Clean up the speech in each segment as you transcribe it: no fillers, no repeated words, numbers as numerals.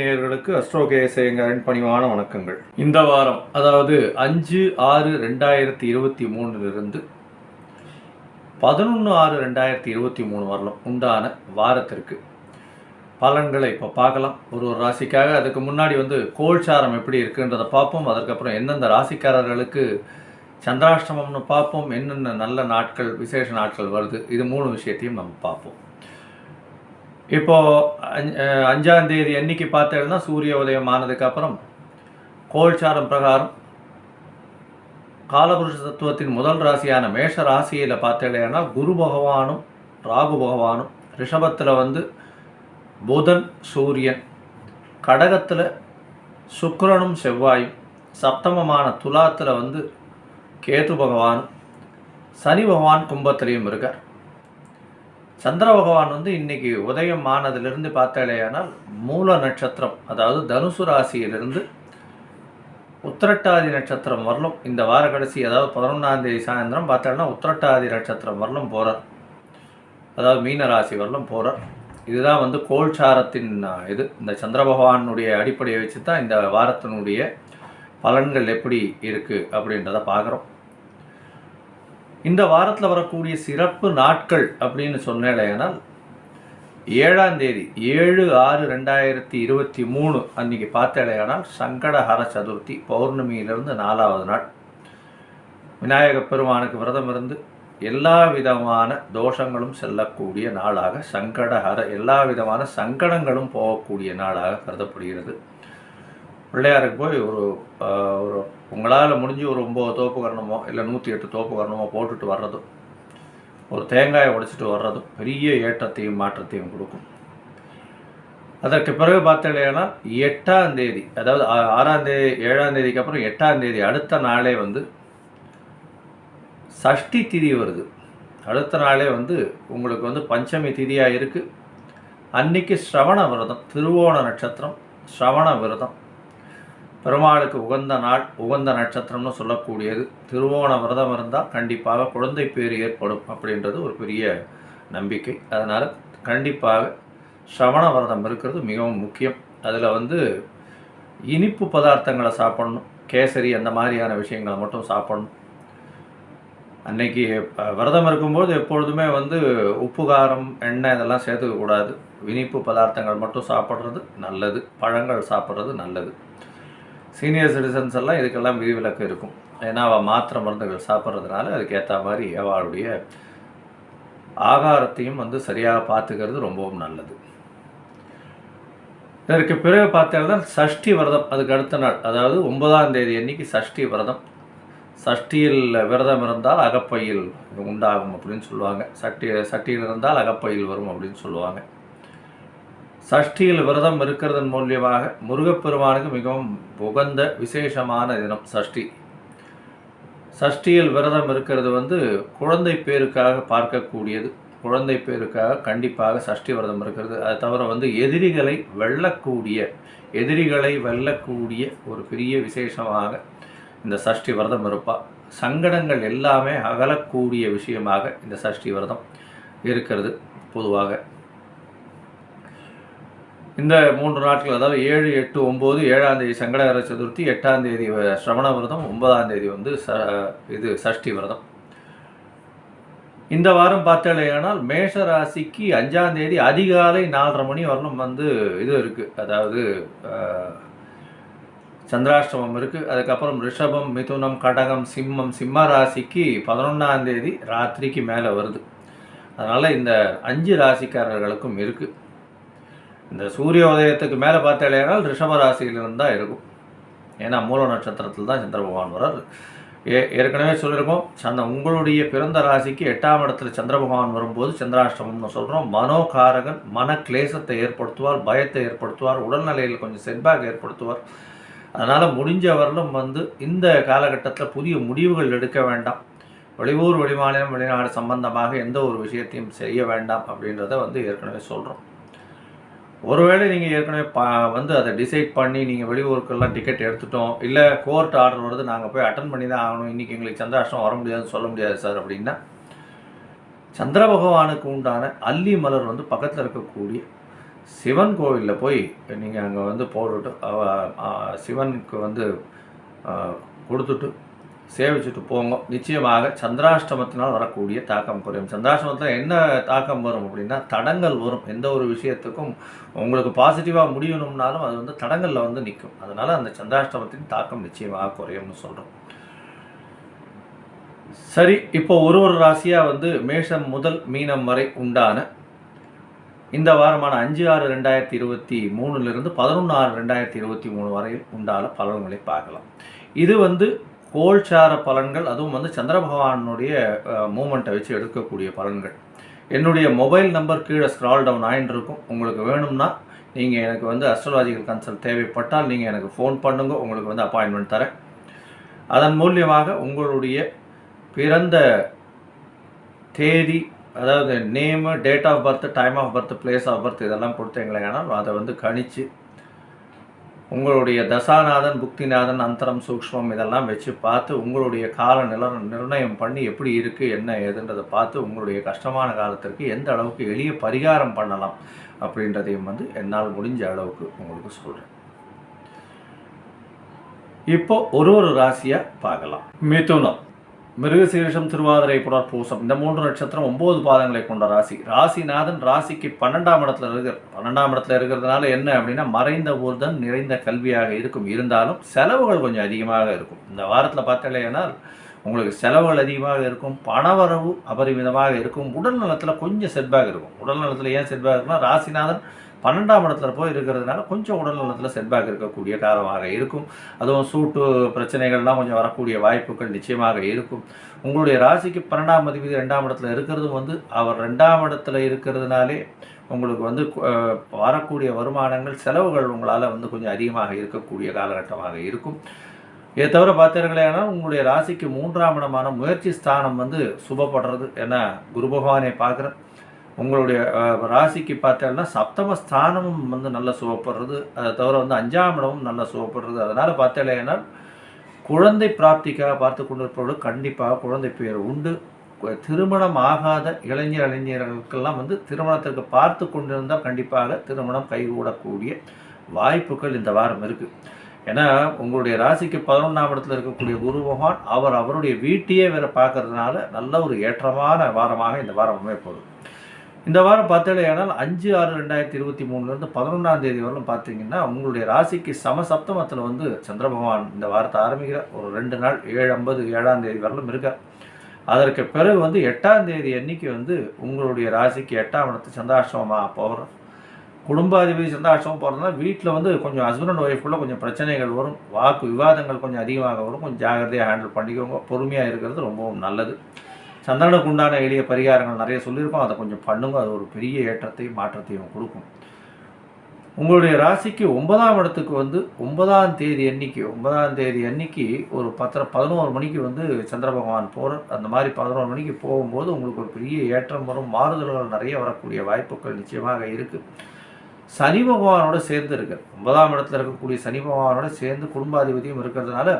நேயர்களுக்கு அஸ்ட்ரோ கேஎஸ்ஐயங்காரின் பணிவான வணக்கங்கள். இந்த வாரம், அதாவது 5/6/2023 11/6/2023 வரலாம் உண்டான வாரத்திற்கு பலன்களை இப்போ பார்க்கலாம். ஒரு ராசிக்காக. அதுக்கு முன்னாடி கோல்சாரம் எப்படி இருக்குன்றதை பார்ப்போம். அதற்கப்புறம் எந்தெந்த ராசிக்காரர்களுக்கு சந்திராஷ்டமம்னு பார்ப்போம். என்னென்ன நல்ல நாட்கள், விசேஷ நாட்கள் வருது, இது 3 விஷயத்தையும் நம்ம பார்ப்போம். இப்போது 5ஆம் தேதி அன்னைக்கு பார்த்தேன்னா சூரிய உதயம் ஆனதுக்கு அப்புறம் கோல்சாரம் பிரகாரம் காலபுருஷ தத்துவத்தின் முதல் ராசியான மேஷ ராசியில் பார்த்தேன்னா குரு பகவானும் ராகு பகவானும், ரிஷபத்தில் புதன் சூரியன், கடகத்தில் சுக்கிரனும் செவ்வாயும், சப்தமமான துலாத்தில் கேது பகவானும், சனி பகவான் கும்பத்திலையும் இருக்கார். சந்திர பகவான் இன்னைக்கு உதயம் ஆனதிலிருந்து பார்த்தாலேயானால் மூல நட்சத்திரம், அதாவது தனுசு ராசியிலிருந்து உத்திரட்டாதி நட்சத்திரம் வரலும் இந்த வார கடைசி, அதாவது 11ஆம் தேதி சாயந்தரம் பார்த்தாலும் உத்திரட்டாதி நட்சத்திரம் வரலும் போகிறார். அதாவது மீன ராசி வரலும் போகிறார். இதுதான் கோல்சாரத்தின் இது. இந்த சந்திர பகவானுடைய அடிப்படையை வச்சு தான் இந்த வாரத்தினுடைய பலன்கள் எப்படி இருக்குது அப்படின்றத பார்க்குறோம். இந்த வாரத்தில் வரக்கூடிய சிறப்பு நாட்கள் அப்படின்னு சொன்னேனால் 7ஆம் தேதி 7/6/2023 அன்றைக்கி பார்த்தேனால் சங்கடஹர சதுர்த்தி, பௌர்ணமியிலிருந்து 4ஆவது நாள். விநாயகப் பெருமானுக்கு விரதம் இருந்து எல்லா விதமான தோஷங்களும் செல்லக்கூடிய நாளாக, சங்கடஹர எல்லா விதமான சங்கடங்களும் போகக்கூடிய நாளாக கருதப்படுகிறது. பிள்ளையாருக்கு போய் ஒரு உங்களால் முடிஞ்சு ஒரு 9 தோப்பு கரணமோ இல்லை 108 தோப்பு கரணமோ போட்டுட்டு வர்றதும், ஒரு தேங்காயை உடைச்சிட்டு வர்றதும் பெரிய ஏற்றத்தையும் மாற்றத்தையும் கொடுக்கும். அதற்கு பிறகு பார்த்தீங்கன்னா 8ஆம் தேதி, அதாவது 6ஆம் தேதி 7ஆம் தேதிக்கு அப்புறம் 8ஆம் தேதி அடுத்த நாளே சஷ்டி திதி வருது. அடுத்த நாளே உங்களுக்கு பஞ்சமி திதியாக இருக்குது. அன்னைக்கு ஸ்ரவண விரதம், திருவோண நட்சத்திரம், ஸ்ரவண விரதம் பெருமாளுக்கு உகந்த நாள், உகந்த நட்சத்திரம்னு சொல்லக்கூடியது. திருவோண விரதம் இருந்தால் கண்டிப்பாக குழந்தை பேர் ஏற்படும் அப்படின்றது ஒரு பெரிய நம்பிக்கை. அதனால் கண்டிப்பாக ஸ்ரவண விரதம் இருக்கிறது மிகவும் முக்கியம். அதில் இனிப்பு பதார்த்தங்களை சாப்பிடணும், கேசரி அந்த மாதிரியான விஷயங்களை மட்டும் சாப்பிடணும். அன்னைக்கு விரதம் இருக்கும்போது எப்பொழுதுமே உப்பு, காரம், எண்ணெய் இதெல்லாம் சேர்த்துக்கக்கூடாது. இனிப்பு பதார்த்தங்கள் மட்டும் சாப்பிட்றது நல்லது, பழங்கள் சாப்பிட்றது நல்லது. சீனியர் சிட்டிசன்ஸ் எல்லாம் இதுக்கெல்லாம் விதிவிலக்கு இருக்கும். ஏன்னா அவள் மாத்திரை மருந்துகள் சாப்பிட்றதுனால அதுக்கேற்ற மாதிரி அவளுடைய ஆகாரத்தையும் சரியாக பார்த்துக்கிறது ரொம்பவும் நல்லது. இதற்கு பிறகு பார்த்தீங்கன்னா சஷ்டி விரதம், அதுக்கு அடுத்த நாள், அதாவது 9ஆம் தேதி அன்னைக்கு சஷ்டி விரதம். சஷ்டியில் விரதம் இருந்தால் அகப்பையில் உண்டாகும் அப்படின்னு சொல்லுவாங்க. சஷ்டியில் இருந்தால் அகப்பையில் வரும் அப்படின்னு சொல்லுவாங்க. சஷ்டியில் விரதம் இருக்கிறதன் மூலியமாக முருகப்பெருமானுக்கு மிகவும் உகந்த விசேஷமான தினம் சஷ்டி. சஷ்டியில் விரதம் இருக்கிறது குழந்தை பேருக்காக பார்க்கக்கூடியது. குழந்தை பேருக்காக கண்டிப்பாக சஷ்டி விரதம் இருக்கிறது. அது தவிர எதிரிகளை வெல்லக்கூடிய ஒரு பெரிய விசேஷமாக இந்த சஷ்டி விரதம் இருப்பாள். சங்கடங்கள் எல்லாமே அகலக்கூடிய விஷயமாக இந்த சஷ்டி விரதம் இருக்கிறது. பொதுவாக இந்த 3 நாட்கள், அதாவது 7, 8, 9, 7ஆம் தேதி சங்கடஹர சதுர்த்தி, 8ஆம் தேதி ஸ்ரவண விரதம், 9ஆம் தேதி இது சஷ்டி விரதம். இந்த வாரம் பார்த்தேனால் மேஷ ராசிக்கு 5ஆம் தேதி அதிகாலை 4:30 மணி வரலும் இது இருக்குது, அதாவது சந்திராஷ்டமம் இருக்குது. அதுக்கப்புறம் ரிஷபம், மிதுனம், கடகம், சிம்மம், சிம்ம ராசிக்கு 11ஆம் தேதி ராத்திரிக்கு மேலே வருது. அதனால் இந்த 5 ராசிக்காரர்களுக்கும் இருக்குது. இந்த சூரிய உதயத்துக்கு மேலே பார்த்தாலேனால் ரிஷப ராசியிலிருந்து தான் இருக்கும். ஏன்னா மூல நட்சத்திரத்தில் தான் சந்திர பகவான் வர்றார். ஏற்கனவே சொல்லியிருக்கோம், உங்களுடைய பிறந்த ராசிக்கு 8ஆம் இடத்துல சந்திர பகவான் வரும்போது சந்திராஷ்டமம்னு சொல்கிறோம். மனோகாரகன், மன கிளேசத்தை ஏற்படுத்துவார், பயத்தை ஏற்படுத்துவார், உடல்நிலையில் கொஞ்சம் செட்பேக் ஏற்படுத்துவார். அதனால் முடிஞ்ச வரலும் இந்த காலகட்டத்தில் புதிய முடிவுகள் எடுக்க வேண்டாம். வெளியூர், வெளிமாநிலம், வெளிநாடு சம்பந்தமாக எந்த ஒரு விஷயத்தையும் செய்ய வேண்டாம் அப்படின்றத ஏற்கனவே சொல்கிறோம். ஒருவேளை நீங்கள் ஏற்கனவே அதை டிசைட் பண்ணி நீங்கள் வெளியூருக்கெல்லாம் டிக்கெட் எடுத்துட்டோம், இல்லை கோர்ட் ஆர்டர் வருது, நாங்கள் போய் அட்டன் பண்ணி தான் ஆகணும், இன்றைக்கி எங்களுக்கு சந்திராஷ்டமம் வர முடியாதுன்னு சொல்ல முடியாது சார் அப்படின்னா சந்திர பகவானுக்கு உண்டான அல்லி மலர் வந்து பக்கத்தில் இருக்கக்கூடிய சிவன் கோவிலில் போய் நீங்கள் அங்கே வந்து போட்டுட்டு சிவனுக்கு வந்து கொடுத்துட்டு சேவிச்சுட்டு போங்க. நிச்சயமாக சந்திராஷ்டமத்தினால் வரக்கூடிய தாக்கம் குறையும். சந்திராஷ்டமத்தில் என்ன தாக்கம் வரும் அப்படின்னா தடங்கள் வரும். எந்த ஒரு விஷயத்துக்கும் உங்களுக்கு பாசிட்டிவாக முடியணும்னாலும் அது வந்து தடங்களில் வந்து நிற்கும். அதனால் அந்த சந்திராஷ்டமத்தின் தாக்கம் நிச்சயமாக குறையும்னு சொல்கிறோம். சரி, இப்போ ஒரு ராசியாக வந்து மேஷம் முதல் மீனம் வரை உண்டான இந்த வாரமான 5/6/2023 11/6/2023 வரையில் உண்டான பலன்களை பார்க்கலாம். இது வந்து கோல்சார பலன்கள், அதுவும் வந்து சந்திர பகவானுடைய மூமெண்ட்டை வச்சு எடுக்கக்கூடிய பலன்கள். என்னுடைய மொபைல் நம்பர் கீழே ஸ்க்ரால் டவுன் ஆகிட்டு இருக்கும். உங்களுக்கு வேணும்னா நீங்கள் எனக்கு வந்து அஸ்ட்ராலஜிக்கல் கன்சல்ட் தேவைப்பட்டால் நீங்கள் எனக்கு ஃபோன் பண்ணுங்க, உங்களுக்கு வந்து அப்பாயின்மெண்ட் தரேன். அதன் மூலியமாக உங்களுடைய பிறந்த தேதி, அதாவது name, date of birth, time of birth, place of birth இதெல்லாம் கொடுத்தீங்களேனால் அதை வந்து கணித்து உங்களுடைய தசாநாதன், புக்திநாதன், அந்தரம், சூக்ஷ்மம் இதெல்லாம் வச்சு பார்த்து உங்களுடைய கால நிர்ணயம் பண்ணி எப்படி இருக்குது என்ன ஏதுன்றதை பார்த்து உங்களுடைய கஷ்டமான காலத்திற்கு எந்த அளவுக்கு எளிய பரிகாரம் பண்ணலாம் அப்படின்றதையும் வந்து என்னால் முடிஞ்ச அளவுக்கு உங்களுக்கு சொல்கிறேன். இப்போ ஒரு ராசியாக பார்க்கலாம். மிதுனம், மிருகசீரிஷம், திருவாதிரை, புனர்பூசம் இந்த 3 நட்சத்திரம் 9 பாதங்களை கொண்ட ராசி. ராசிநாதன் ராசிக்கு 12ஆம் இடத்துல இருக்கிற 12ஆம் இடத்துல இருக்கிறதுனால என்ன அப்படின்னா மறைந்த ஊர்தன் நிறைந்த கல்வியாக இருக்கும். இருந்தாலும் செலவுகள் கொஞ்சம் அதிகமாக இருக்கும். இந்த வாரத்தில் பார்த்தீங்கன்னா உங்களுக்கு செலவுகள் அதிகமாக இருக்கும், பணவரவு அபரிமிதமாக இருக்கும். உடல் நலத்தில் கொஞ்சம் செட்பேக் இருக்கும். உடல் நலத்தில் ஏன் செட்பேக் இருக்குன்னா ராசிநாதன் 12ஆம் இடத்துல போய் இருக்கிறதுனால கொஞ்சம் உடல் நலத்தில் செட்பேக் இருக்கக்கூடிய காலமாக இருக்கும். அதுவும் சூட்டு பிரச்சனைகள்லாம் கொஞ்சம் வரக்கூடிய வாய்ப்புகள் நிச்சயமாக இருக்கும். உங்களுடைய ராசிக்கு 12ஆம் அதிபதி 2ஆம் இடத்துல இருக்கிறதும் வந்து அவர் 2ஆம் இடத்துல இருக்கிறதுனாலே உங்களுக்கு வந்து வரக்கூடிய வருமானங்கள், செலவுகள் உங்களால் வந்து கொஞ்சம் அதிகமாக இருக்கக்கூடிய காலகட்டமாக இருக்கும். இதை தவிர பார்த்தீர்களேனால் உங்களுடைய ராசிக்கு 3ஆம் இடமான முயற்சி ஸ்தானம் வந்து சுபப்படுறது. ஏன்னா குரு பகவானை பார்க்குற உங்களுடைய ராசிக்கு பார்த்தீங்கன்னா சப்தமஸ்தானமும் வந்து நல்லா சுவப்படுறது. அதை தவிர வந்து 5ஆம் இடமும் நல்லா சுவப்படுறது. அதனால் பார்த்தீங்கன்னா குழந்தை பிராப்திக்காக பார்த்து கொண்டிருப்பவர்கள் கண்டிப்பாக குழந்தை பேர் உண்டு. திருமணம் ஆகாத இளைஞர்களுக்கெல்லாம் வந்து திருமணத்திற்கு பார்த்து கொண்டிருந்தால் கண்டிப்பாக திருமணம் கைகூடக்கூடிய வாய்ப்புகள் இந்த வாரம் இருக்குது. ஏன்னா உங்களுடைய ராசிக்கு 11ஆம் இடத்துல இருக்கக்கூடிய குரு பகவான் அவருடைய வீட்டையே வேறு பார்க்கறதுனால நல்ல ஒரு ஏற்றமான வாரமாக இந்த வாரம் அமைப்போகுது. இந்த வாரம் பார்த்தீங்கன்னா 5/6/2023 11ஆம் தேதி வரலும் பார்த்தீங்கன்னா உங்களுடைய ராசிக்கு சமசப்தமத்தில் வந்து சந்திர பகவான் இந்த வாரத்தை ஆரம்பிக்கிற ஒரு 2 நாள் 7:50 7ஆம் தேதி வரலும் இருக்கார். அதற்கு பிறகு வந்து 8ஆம் தேதி அன்னைக்கு வந்து உங்களுடைய ராசிக்கு 8ஆம் இடத்து சந்திராஷ்டமமாக போகிறோம். குடும்பாதிபதி சந்திராஷ்டமம் போகிறதுனால வீட்டில் வந்து கொஞ்சம் ஹஸ்பண்ட் அண்ட் ஒய்ஃபுக்குள்ள கொஞ்சம் பிரச்சனைகள் வரும், வாக்கு விவாதங்கள் கொஞ்சம் அதிகமாக வரும். கொஞ்சம் ஜாகிரதையாக ஹேண்டில் பண்ணிக்கோங்க. பொறுமையாக இருக்கிறது ரொம்பவும் நல்லது. சந்திரனுக்கு உண்டான எளிய பரிகாரங்கள் நிறைய சொல்லியிருக்கோம், அதை கொஞ்சம் பண்ணுங்க. அது ஒரு பெரிய ஏற்றத்தையும் மாற்றத்தையும் கொடுக்கும். உங்களுடைய ராசிக்கு 9ஆம் இடத்துக்கு வந்து 9ஆம் தேதி அன்னைக்கு ஒரு 11 மணிக்கு வந்து சந்திர பகவான் போகிறார். அந்த மாதிரி 11 மணிக்கு போகும்போது உங்களுக்கு ஒரு பெரிய ஏற்றம் வரும், மாறுதல்கள் நிறைய வரக்கூடிய வாய்ப்புகள் நிச்சயமாக இருக்குது. சனி பகவானோட சேர்ந்து இருக்கார். 9ஆம் இடத்துல இருக்கக்கூடிய சனி பகவானோட சேர்ந்து குடும்பாதிபதியும் இருக்கிறதுனால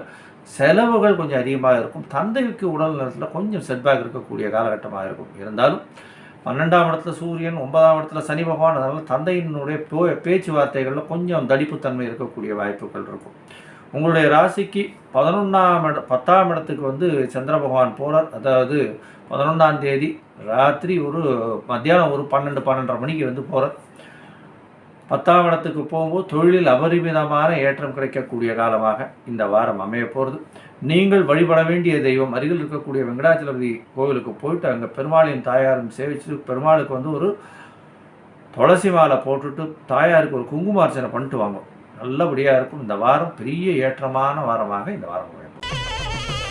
செலவுகள் கொஞ்சம் அதிகமாக இருக்கும். தந்தைக்கு உடல் நலத்தில் கொஞ்சம் செட்பேக் இருக்கக்கூடிய காலகட்டமாக இருக்கும். இருந்தாலும் 12ஆம் இடத்துல சூரியன், 9ஆம் இடத்துல சனி பகவான், அதனால் தந்தையினுடைய பேச்சுவார்த்தைகளில் கொஞ்சம் தடிப்புத்தன்மை இருக்கக்கூடிய வாய்ப்புகள் இருக்கும். உங்களுடைய ராசிக்கு 10ஆம் இடத்துக்கு வந்து சந்திர பகவான் போகிறார். அதாவது 11ஆம் தேதி ராத்திரி மத்தியானம் 12:30 மணிக்கு வந்து போகிறார். 10ஆம் இடத்துக்கு போகும்போது தொழிலில் அபரிமிதமான ஏற்றம் கிடைக்கக்கூடிய காலமாக இந்த வாரம் அமைய போகிறது. நீங்கள் வழிபட வேண்டிய தெய்வம் அருகில் இருக்கக்கூடிய வெங்கடாச்சலபதி கோவிலுக்கு போயிட்டு அங்கே பெருமாளின் தாயாரும் சேவிச்சுட்டு பெருமாளுக்கு வந்து ஒரு துளசி மாலை போட்டுட்டு தாயாருக்கு ஒரு குங்குமார்ச்சனை பண்ணிட்டு வாங்க. நல்லபடியாக இருக்கும். இந்த வாரம் பெரிய ஏற்றமான வாரமாக இந்த வாரம் அமைய போகிறது.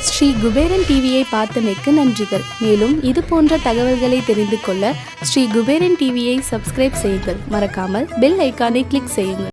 ஸ்ரீ குபேரன் டிவியை பார்த்தமைக்கு நன்றிகள். மேலும் இது போன்ற தகவல்களை தெரிந்து கொள்ள ஸ்ரீ குபேரன் டிவியை சப்ஸ்கிரைப் செய்யுங்கள். மறக்காமல் பெல் ஐக்கானை கிளிக் செய்யுங்கள்.